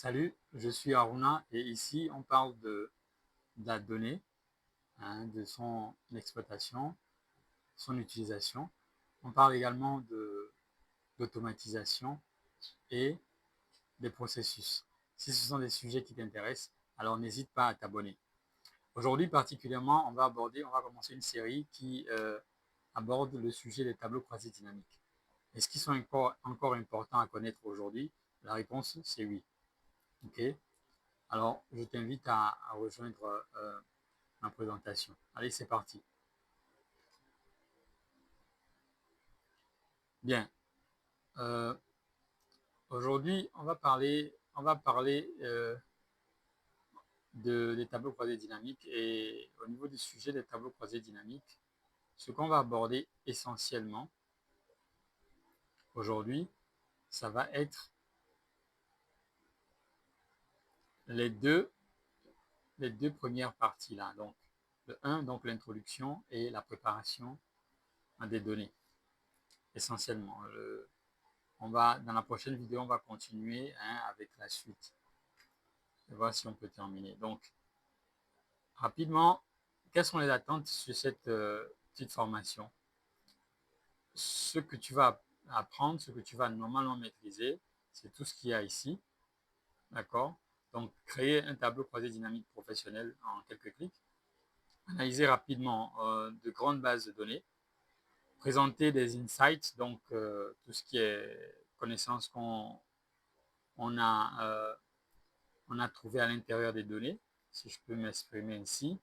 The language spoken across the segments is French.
Salut, je suis Aruna et ici on parle de la donnée, de son exploitation, son utilisation. On parle également d'automatisation et des processus. Si ce sont des sujets qui t'intéressent, alors n'hésite pas à t'abonner. Aujourd'hui particulièrement, on va commencer une série qui aborde le sujet des tableaux croisés dynamiques. Est-ce qu'ils sont encore importants à connaître aujourd'hui? La réponse, c'est oui. Ok. Alors, je t'invite à rejoindre ma présentation. Allez, c'est parti. Bien. Euh, Aujourd'hui, on va parler des tableaux croisés dynamiques. Et au niveau du sujet des tableaux croisés dynamiques, ce qu'on va aborder essentiellement aujourd'hui, ça va être les deux, les deux premières parties là. Donc, le 1, donc l'introduction et la préparation des données, essentiellement. Dans la prochaine vidéo, on va continuer avec la suite. Et voir si on peut terminer. Donc, rapidement, quelles sont les attentes sur cette petite formation? Ce que tu vas apprendre, ce que tu vas normalement maîtriser, c'est tout ce qu'il y a ici. D'accord? Donc, créer un tableau croisé dynamique professionnel en quelques clics. Analyser rapidement de grandes bases de données. Présenter des insights, donc tout ce qui est connaissances a, on a trouvé à l'intérieur des données, si je peux m'exprimer ainsi.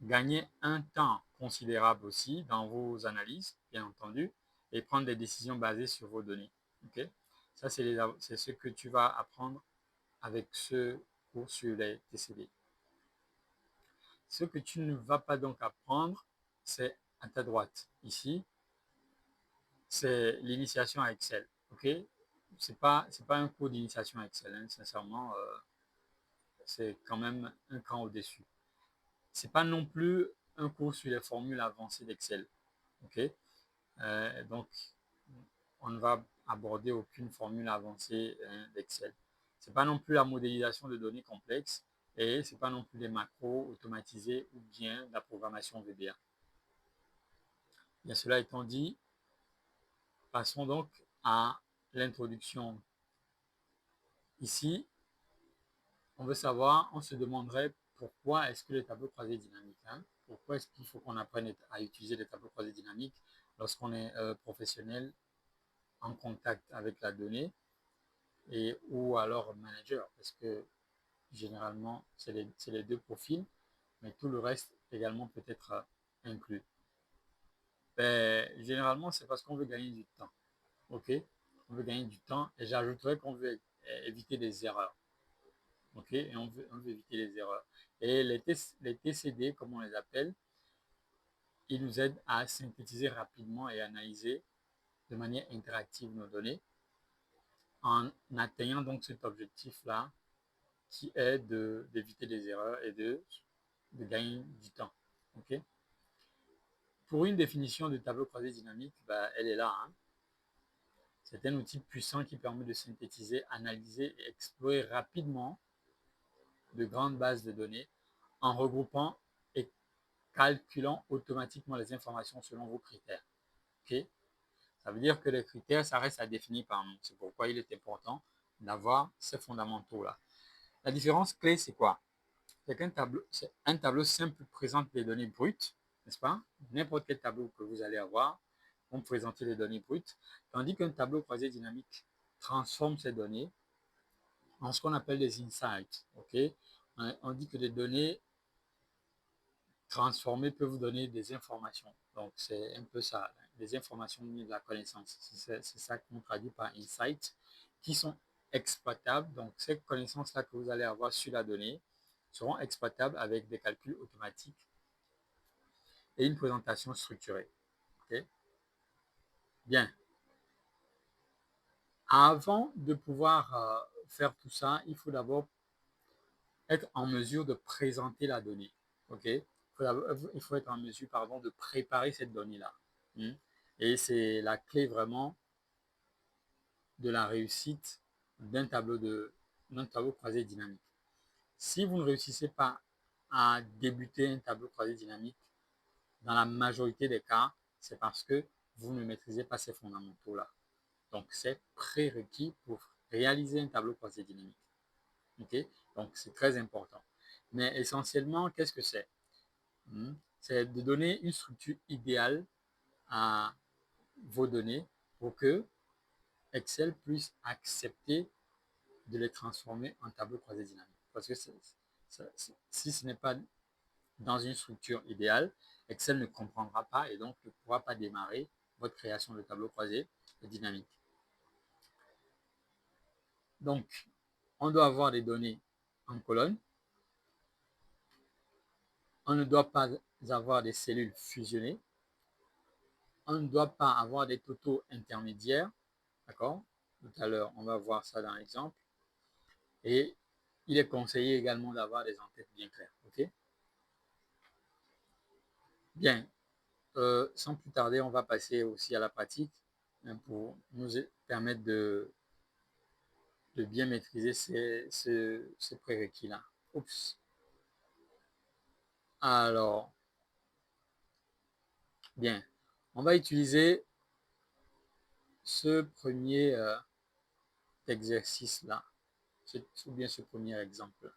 Gagner un temps considérable aussi dans vos analyses, bien entendu, et prendre des décisions basées sur vos données. Okay? Ça, c'est ce que tu vas apprendre avec ce cours sur les TCD. Ce que tu ne vas pas donc apprendre, c'est à ta droite. Ici, c'est l'initiation à Excel. Okay? C'est pas un cours d'initiation à Excel. Hein. Sincèrement, c'est quand même un cran au-dessus. C'est pas non plus un cours sur les formules avancées d'Excel. Ok. Donc, on ne va aborder aucune formule avancée d'Excel. C'est pas non plus la modélisation de données complexes et c'est pas non plus des macros automatisés ou bien la programmation VBA. Bien, cela étant dit, passons donc à l'introduction. Ici, on veut savoir, on se demanderait pourquoi est-ce que les tableaux croisés dynamiques, pourquoi est-ce qu'il faut qu'on apprenne à utiliser les tableaux croisés dynamiques lorsqu'on est professionnel en contact avec la donnée et ou alors manager, parce que généralement, c'est les deux profils, mais tout le reste également peut être inclus. Ben, généralement, c'est parce qu'on veut gagner du temps. OK? On veut gagner du temps et j'ajouterais qu'on veut éviter des erreurs. OK? Et on veut éviter les erreurs. Et les TCD, comme on les appelle, ils nous aident à synthétiser rapidement et analyser de manière interactive nos données en atteignant donc cet objectif-là qui est d'éviter des erreurs et de gagner du temps. Okay? Pour une définition de tableau croisé dynamique, bah, elle est là. Hein. C'est un outil puissant qui permet de synthétiser, analyser et explorer rapidement de grandes bases de données en regroupant et calculant automatiquement les informations selon vos critères. Okay? Ça veut dire que les critères, ça reste à définir par nous. C'est pourquoi il est important d'avoir ces fondamentaux-là. La différence clé, c'est quoi? C'est un tableau simple présente les données brutes, n'est-ce pas? N'importe quel tableau que vous allez avoir vont présenter les données brutes, tandis qu'un tableau croisé dynamique transforme ces données en ce qu'on appelle des insights. Okay? On dit que les données transformées peuvent vous donner des informations. Donc, c'est un peu ça, des informations de la connaissance. C'est ça qu'on traduit par insights, qui sont exploitables. Donc, ces connaissances-là que vous allez avoir sur la donnée seront exploitables avec des calculs automatiques et une présentation structurée. Okay? Bien. Avant de pouvoir faire tout ça, il faut d'abord être en mesure de présenter la donnée. Okay? Il faut être en mesure pardon, de préparer cette donnée-là. Et c'est la clé vraiment de la réussite d'un tableau notre tableau croisé dynamique. Si vous ne réussissez pas à débuter un tableau croisé dynamique, dans la majorité des cas, c'est parce que vous ne maîtrisez pas ces fondamentaux-là. Donc, c'est prérequis pour réaliser un tableau croisé dynamique. Okay? Donc, c'est très important. Mais essentiellement, qu'est-ce que c'est? C'est de donner une structure idéale à vos données pour que Excel puisse accepter de les transformer en tableau croisé dynamique. Parce que si ce n'est pas dans une structure idéale, Excel ne comprendra pas et donc ne pourra pas démarrer votre création de tableau croisé dynamique. Donc, on doit avoir des données en colonne. On ne doit pas avoir des cellules fusionnées. On ne doit pas avoir des totaux intermédiaires. D'accord? Tout à l'heure, on va voir ça dans l'exemple. Et il est conseillé également d'avoir des en-têtes bien claires. OK? Bien. Sans plus tarder, on va passer aussi à la pratique pour nous permettre de bien maîtriser ces prérequis-là. Oups. Alors, bien, on va utiliser ce premier exercice-là, ou bien ce premier exemple.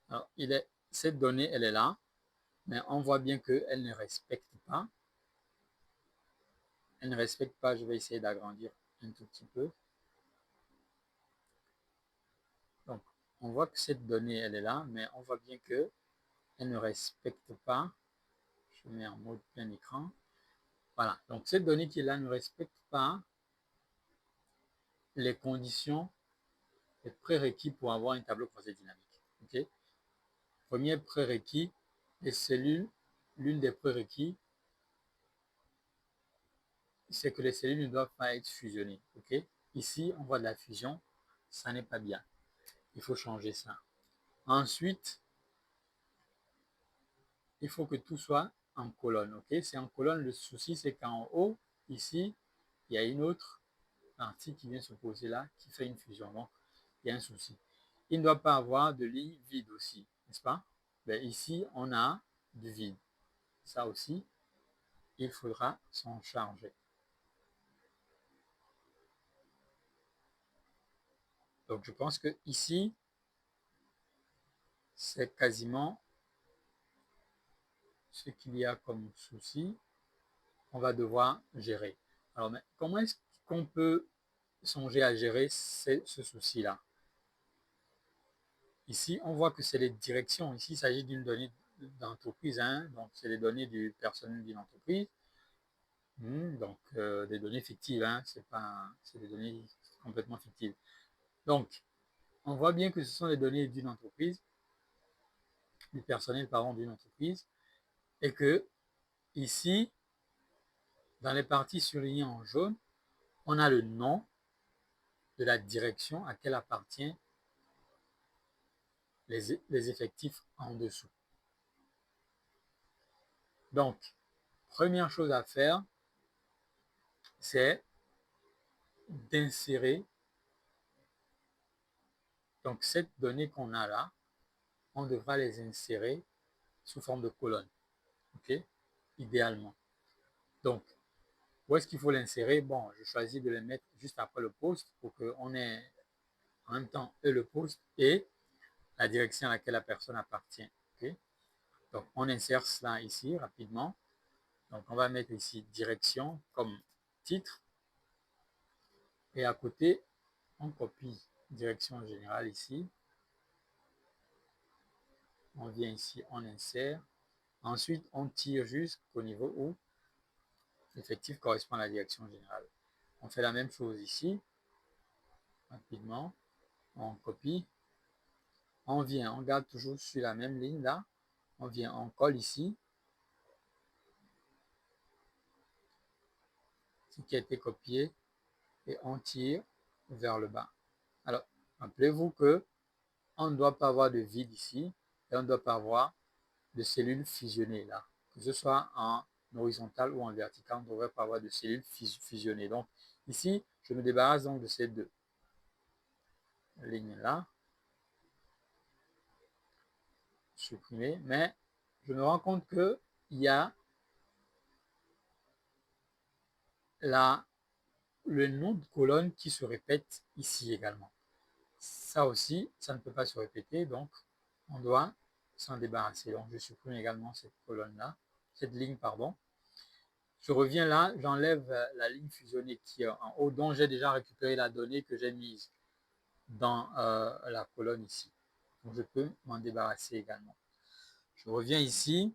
Alors, cette donnée, elle est là, mais on voit bien qu'elle ne respecte pas. Elle ne respecte pas, je vais essayer d'agrandir un tout petit peu. Donc, on voit que cette donnée, elle est là, mais on voit bien qu'elle ne respecte pas. Je mets en mode plein écran. Voilà, donc cette donnée qui est là ne respecte pas les conditions, les prérequis pour avoir un tableau croisé dynamique. Okay? Premier prérequis, les cellules, l'une des prérequis, c'est que les cellules ne doivent pas être fusionnées. Okay? Ici, on voit de la fusion, ça n'est pas bien. Il faut changer ça. Ensuite, il faut que tout soit en colonne. Okay? C'est en colonne, le souci, c'est qu'en haut, ici, il y a une autre partie qui vient se poser là, qui fait une fusion. Donc, il y a un souci. Il ne doit pas avoir de ligne vide aussi, n'est-ce pas? Ben, ici, on a du vide. Ça aussi, il faudra s'en charger. Donc, je pense que ici, c'est quasiment ce qu'il y a comme souci. On va devoir gérer. Alors, mais comment est-ce qu'on peut songer à gérer ce souci-là? Ici, on voit que c'est les directions. Ici, il s'agit d'une donnée d'entreprise, hein? Donc c'est les données du personnel d'une entreprise. Donc des données fictives, hein? C'est des données complètement fictives. Donc, on voit bien que ce sont les données d'une entreprise, du personnel pardon, d'une entreprise, et que ici, dans les parties surlignées en jaune, on a le nom de la direction à laquelle appartient les effectifs en dessous. Donc, première chose à faire, c'est d'insérer donc cette donnée qu'on a là, on devra les insérer sous forme de colonne, ok, idéalement. Donc, où est-ce qu'il faut l'insérer? Bon, je choisis de les mettre juste après le poste pour qu'on ait en même temps le poste et la direction à laquelle la personne appartient. Okay? Donc, on insère cela ici rapidement. Donc, on va mettre ici direction comme titre. Et à côté, on copie direction générale ici. On vient ici, on insère. Ensuite, on tire jusqu'au niveau où l'effectif correspond à la direction générale. On fait la même chose ici. Rapidement, on copie. On vient, on garde toujours sur la même ligne là. On vient, on colle ici. Ce qui a été copié et on tire vers le bas. Alors, rappelez-vous que on ne doit pas avoir de vide ici et on ne doit pas avoir de cellules fusionnées là. Que ce soit en horizontal ou en vertical, on ne devrait pas avoir de cellules fusionnées. Donc, ici, je me débarrasse donc de ces deux. ligne là, supprimer, mais je me rends compte que il y a le nom de colonne qui se répète ici également. Ça aussi, ça ne peut pas se répéter, donc on doit s'en débarrasser. Donc je supprime également cette colonne-là, cette ligne, pardon. Je reviens là, j'enlève la ligne fusionnée qui est en haut, dont j'ai déjà récupéré la donnée que j'ai mise dans la colonne ici. Donc je peux m'en débarrasser également. Je reviens ici,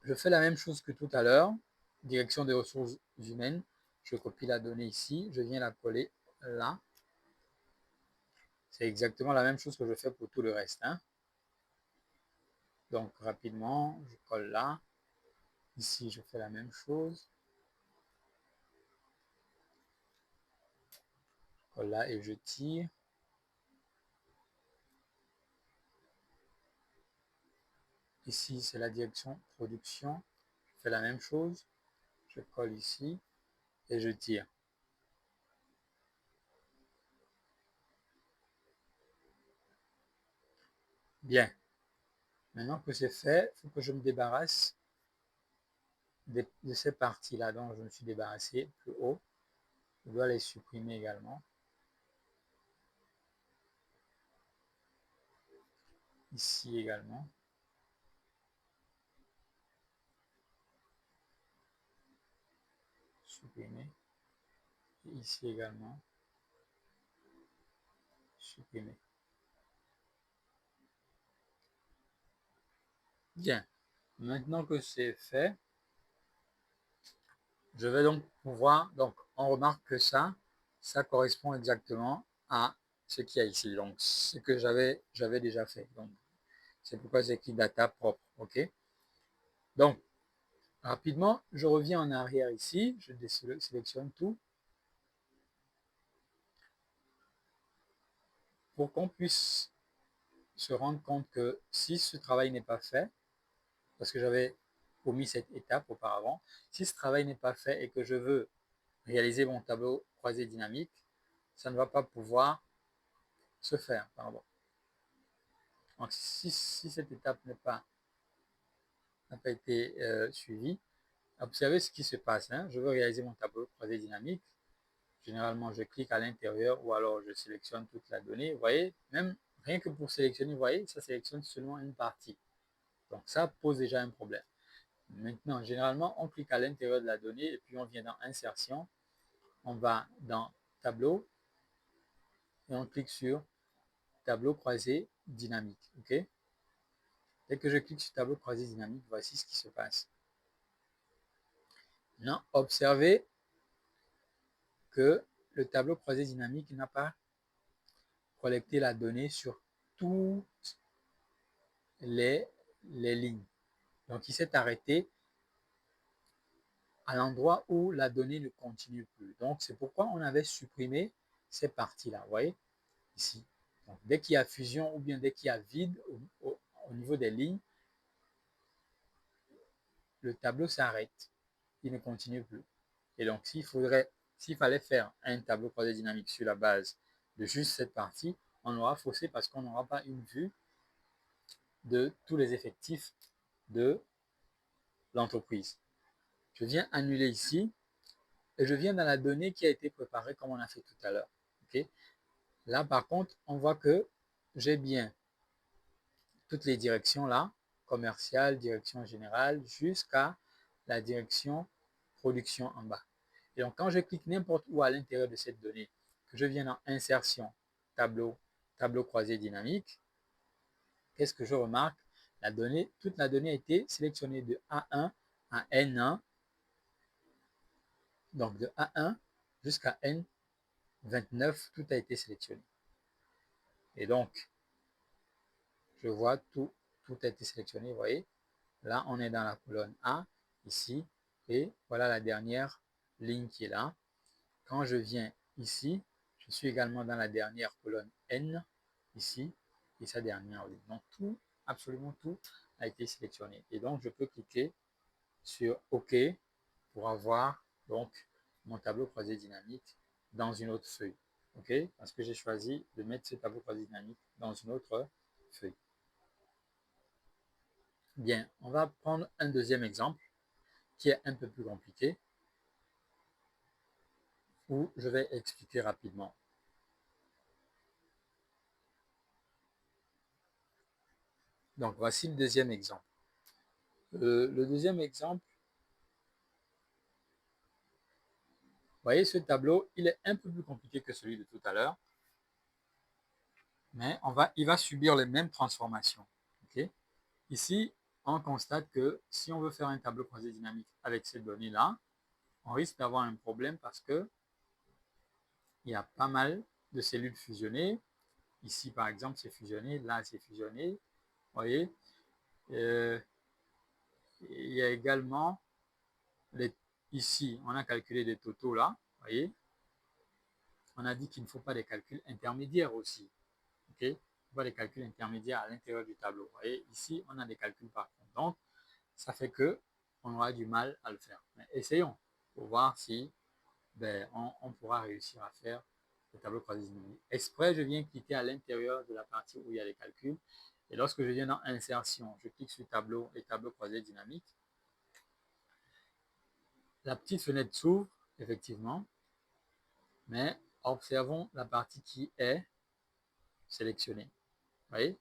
je fais la même chose que tout à l'heure, direction des ressources humaines. Je copie la donnée ici, je viens la coller là. C'est exactement la même chose que je fais pour tout le reste, hein. Donc rapidement, je colle là. Ici, je fais la même chose. Je colle là et je tire. Ici, c'est la direction production. Je fais la même chose. Je colle ici et je tire. Bien. Maintenant que c'est fait, il faut que je me débarrasse de ces parties-là dont je me suis débarrassé plus haut. Je dois les supprimer également. Ici également. Supprimer. Et ici également. Supprimer. Bien. Maintenant que c'est fait, je vais donc pouvoir, donc on remarque que ça correspond exactement à ce qu'il y a ici. Donc ce que j'avais déjà fait. Donc c'est pourquoi c'est écrit data propre. OK. Donc rapidement, je reviens en arrière ici, je sélectionne tout pour qu'on puisse se rendre compte que si ce travail n'est pas fait, parce que j'avais omis cette étape auparavant, si ce travail n'est pas fait et que je veux réaliser mon tableau croisé dynamique, ça ne va pas pouvoir se faire. Pardon. Donc, si cette étape n'a pas été suivie, observez ce qui se passe. Hein. Je veux réaliser mon tableau croisé dynamique. Généralement, je clique à l'intérieur ou alors je sélectionne toute la donnée. Vous voyez, même rien que pour sélectionner, vous voyez, ça sélectionne seulement une partie. Donc, ça pose déjà un problème. Maintenant, généralement, on clique à l'intérieur de la donnée et puis on vient dans Insertion. On va dans Tableau et on clique sur Tableau croisé dynamique. OK? Dès que je clique sur Tableau croisé dynamique, voici ce qui se passe. Maintenant, observez que le tableau croisé dynamique n'a pas collecté la donnée sur toutes les lignes. Donc, il s'est arrêté à l'endroit où la donnée ne continue plus. Donc, c'est pourquoi on avait supprimé ces parties-là. Vous voyez, ici. Donc, dès qu'il y a fusion ou bien dès qu'il y a vide au niveau des lignes, le tableau s'arrête. Il ne continue plus. Et donc, s'il fallait faire un tableau croisé dynamique sur la base de juste cette partie, on aura faussé parce qu'on n'aura pas une vue de tous les effectifs de l'entreprise. Je viens annuler ici et je viens dans la donnée qui a été préparée comme on a fait tout à l'heure. Okay? Là, par contre, on voit que j'ai bien toutes les directions là, commerciale, direction générale, jusqu'à la direction production en bas. Et donc, quand je clique n'importe où à l'intérieur de cette donnée, que je viens dans Insertion, Tableau, Tableau croisé dynamique, qu'est-ce que je remarque? Toute la donnée a été sélectionnée de A1 à N1, donc de A1 jusqu'à N29, tout a été sélectionné. Et donc, je vois tout a été sélectionné, vous voyez. Là, on est dans la colonne A, ici, et voilà la dernière ligne qui est là. Quand je viens ici, je suis également dans la dernière colonne N, ici, et sa dernière ligne. Donc, absolument tout a été sélectionné. Et donc, je peux cliquer sur OK pour avoir donc mon tableau croisé dynamique dans une autre feuille. OK, parce que j'ai choisi de mettre ce tableau croisé dynamique dans une autre feuille. Bien, on va prendre un deuxième exemple qui est un peu plus compliqué, où je vais expliquer rapidement. Donc, voici le deuxième exemple. Le deuxième exemple, vous voyez ce tableau, il est un peu plus compliqué que celui de tout à l'heure, mais il va subir les mêmes transformations. Okay? Ici, on constate que si on veut faire un tableau croisé dynamique avec ces données-là, on risque d'avoir un problème parce que il y a pas mal de cellules fusionnées. Ici, par exemple, c'est fusionné, là, c'est fusionné. Vous voyez, il y a également, ici, on a calculé des totaux là. Vous voyez, on a dit qu'il ne faut pas des calculs intermédiaires aussi. OK? Il ne faut pas des calculs intermédiaires à l'intérieur du tableau. Vous voyez, ici, on a des calculs par contre. Donc, ça fait que on aura du mal à le faire. Mais essayons pour voir si on pourra réussir à faire le tableau croisé dynamique. Exprès, je viens cliquer à l'intérieur de la partie où il y a les calculs. Et lorsque je viens dans Insertion, je clique sur Tableau et Tableau croisé dynamique. La petite fenêtre s'ouvre, effectivement, mais observons la partie qui est sélectionnée. Vous voyez,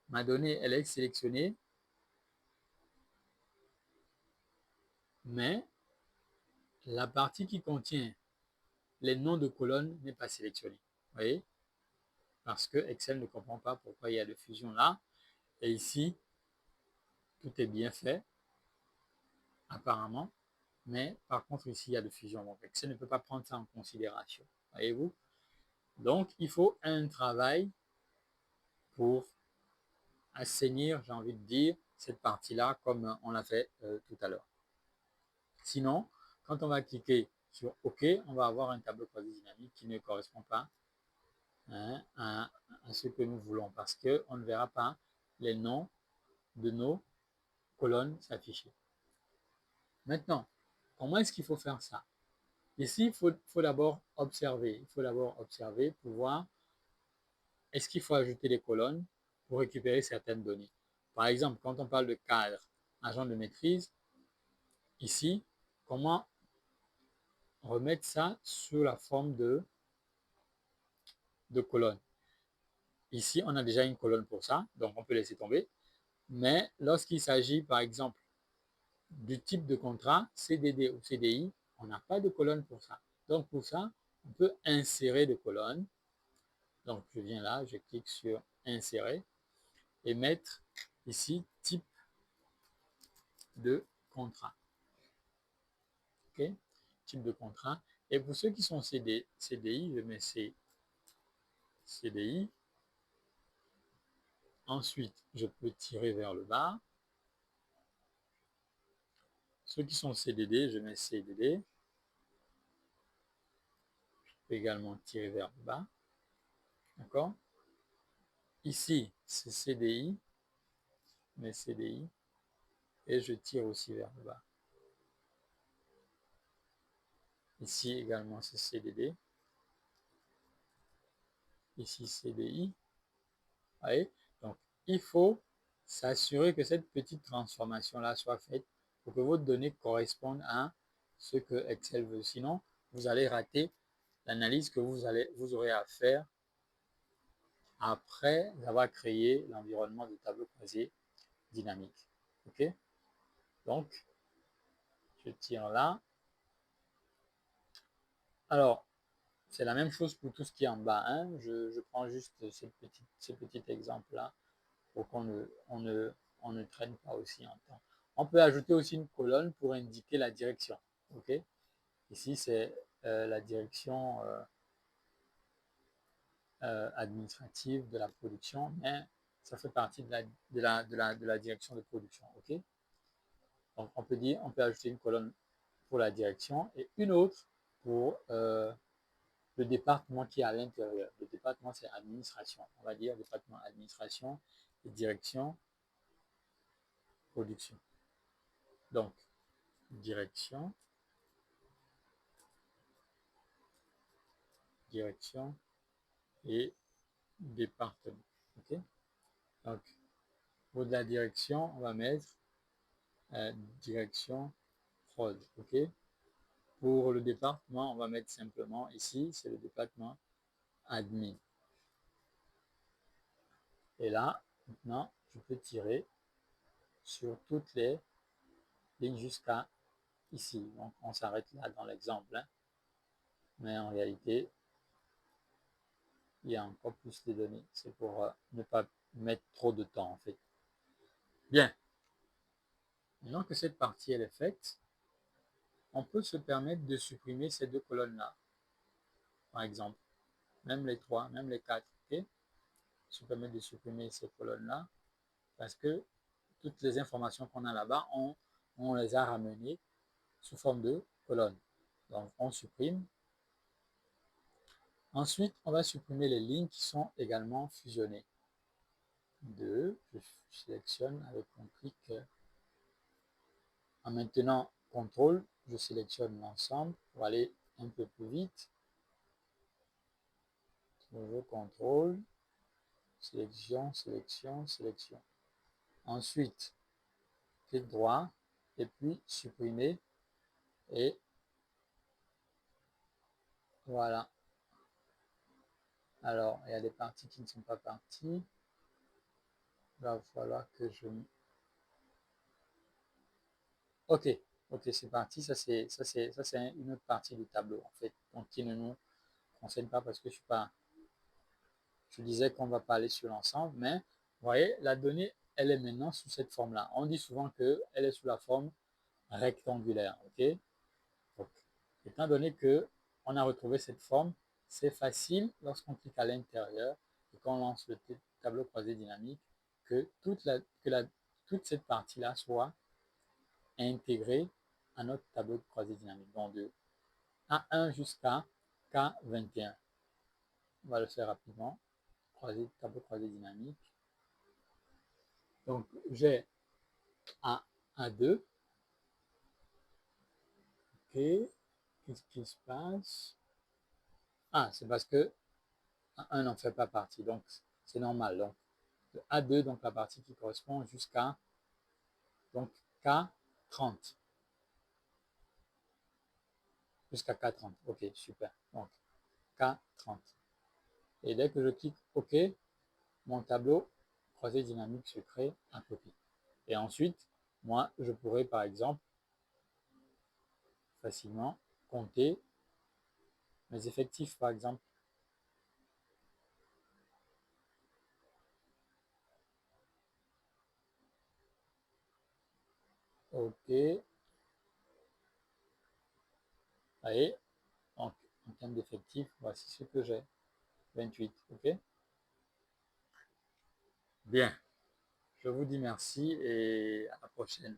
ma donnée, elle est sélectionnée, mais la partie qui contient les noms de colonnes n'est pas sélectionnée. Vous voyez, parce que Excel ne comprend pas pourquoi il y a de fusion là. Et ici, tout est bien fait, apparemment. Mais par contre, ici, il y a de fusion. Donc, Excel ne peut pas prendre ça en considération. Voyez-vous? Donc, il faut un travail pour assainir, j'ai envie de dire, cette partie-là comme on l'a fait tout à l'heure. Sinon, quand on va cliquer sur OK, on va avoir un tableau croisé dynamique qui ne correspond pas à ce que nous voulons parce qu'on ne verra pas les noms de nos colonnes s'afficher. Maintenant, comment est-ce qu'il faut faire ça? Ici, il faut d'abord observer. Il faut d'abord observer pour voir est-ce qu'il faut ajouter des colonnes pour récupérer certaines données. Par exemple, quand on parle de cadre, agent de maîtrise, ici, comment remettre ça sous la forme de colonnes. Ici, on a déjà une colonne pour ça, donc on peut laisser tomber. Mais lorsqu'il s'agit, par exemple, du type de contrat, CDD ou CDI, on n'a pas de colonne pour ça. Donc pour ça, on peut insérer des colonnes. Donc je viens là, je clique sur insérer et mettre ici type de contrat. OK? Type de contrat. Et pour ceux qui sont CDI, je mets CDI. Ensuite, je peux tirer vers le bas. Ceux qui sont CDD, je mets CDD. Je peux également tirer vers le bas. D'accord? Ici, c'est CDI. Je mets CDI. Et je tire aussi vers le bas. Ici également, c'est CDD. Ici, CDI. Voyez? Donc, il faut s'assurer que cette petite transformation-là soit faite pour que vos données correspondent à ce que Excel veut. Sinon, vous allez rater l'analyse que vous aurez à faire après avoir créé l'environnement de tableau croisé dynamique. OK? Donc, je tire là. Alors, c'est la même chose pour tout ce qui est en bas. Hein. Je prends juste ce petit exemple-là pour qu'on ne traîne pas aussi en temps. On peut ajouter aussi une colonne pour indiquer la direction. OK? Ici, c'est la direction administrative de la production, mais ça fait partie de la direction de production. OK? Donc, on peut ajouter une colonne pour la direction et une autre pour le département qui est à l'intérieur. Le département, c'est administration. On va dire département administration et direction production. Donc, direction direction et département. Ok. Donc, pour la direction, on va mettre direction prod. Ok. Pour le département, on va mettre simplement ici, c'est le département admin. Et là, maintenant, je peux tirer sur toutes les lignes jusqu'à ici. Donc, on s'arrête là dans l'exemple. Hein. Mais en réalité, il y a encore plus de données. C'est pour ne pas mettre trop de temps, en fait. Bien. Maintenant que cette partie elle est faite, on peut se permettre de supprimer ces deux colonnes-là, par exemple. Même les trois, même les quatre. Okay? Se permettre de supprimer ces colonnes-là parce que toutes les informations qu'on a là-bas, on les a ramenées sous forme de colonnes. Donc, on supprime. Ensuite, on va supprimer les lignes qui sont également fusionnées. 2, je sélectionne avec mon clic. En maintenant CTRL, je sélectionne l'ensemble pour aller un peu plus vite. Toujours CTRL, sélection, sélection, sélection. Ensuite, clic droit et puis supprimer et voilà. Alors, il y a des parties qui ne sont pas parties. Il va falloir que je... Ok, ok, c'est parti. Ça, c'est une autre partie du tableau, en fait. Donc, qui ne nous concerne pas parce que je suis pas... Je disais qu'on ne va pas aller sur l'ensemble, mais vous voyez, la donnée, elle est maintenant sous cette forme-là. On dit souvent qu'elle est sous la forme rectangulaire. Ok. Donc, étant donné qu'on a retrouvé cette forme, c'est facile lorsqu'on clique à l'intérieur et qu'on lance le tableau croisé dynamique que toute cette partie-là soit intégrée à notre tableau croisé dynamique. Donc de A1 jusqu'à K21. On va le faire rapidement. Tableau croisé dynamique. Donc j'ai A2. Ok. Qu'est-ce qui se passe? Ah, c'est parce que A1 n'en fait pas partie. Donc c'est normal. Donc le A2, donc la partie qui correspond jusqu'à donc K30. Jusqu'à K30. Ok, super. Donc K30. Et dès que je clique OK, mon tableau croisé dynamique se crée à côté. Et ensuite, moi, je pourrais par exemple facilement compter mes effectifs, par exemple. OK. Allez, donc en termes d'effectifs, voici ce que j'ai. 28. OK. Bien. Je vous dis merci et à la prochaine.